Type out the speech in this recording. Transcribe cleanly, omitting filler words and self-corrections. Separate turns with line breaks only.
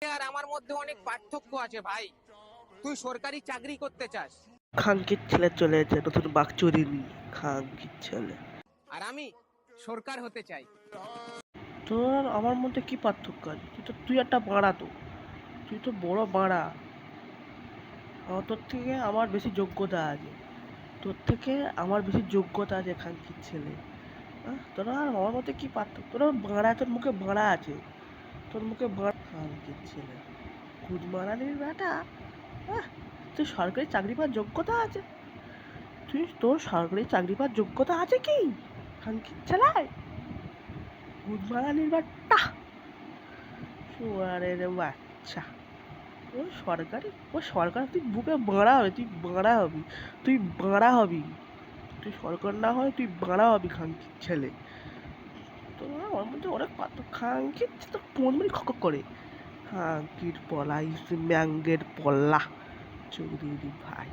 আর আমার মধ্যে অনেক পার্থক্য আছে ভাই। তুই সরকারি চাকরি করতে চাস
খানকির ছেলে চলে এসেছে নতুন বাকচুরি নিয়ে। খানকির ছেলে।
আর আমি সরকার হতে চাই।
তোর আর আমার মধ্যে কি পার্থক্য আছে? তুই একটা বাড়া তো। তুই তো বড় বাড়া। তোর থেকে আমার বেশি যোগ্যতা আছে। তোর থেকে আমার বেশি যোগ্যতা আছে খানকির ছেলে। তোরা আর আমার মধ্যে কি পার্থক্য? তোরা বাড়া, তোর মুখে বাড়া আছে। তোর মুখে বাড়া। খানকির ছেলে গুদমারানির বেটা। আহ, তুই সরকারি চাকরি পাওয়ার যোগ্যতা আছে? তোর সরকারি চাকরি পাওয়ার যোগ্যতা আছে কি? খানকির ছেলে গুদমারানির বেটা। শুয়ারের বাচ্চা। ও সরকার তুই বুকে বাড়া হবে, তুই বাড়া হবি। তুই বাড়া হবি। তুই সরকার না হয় তুই বাড়া হবি খানকির ছেলে। তোর আমার মধ্যে অনেক পার্থক্য। খানকির তো কোন মিনিট খক করে। খানকির পলা ইস ম্যাঙ্গের পল্লা চৌধুরী ভাই।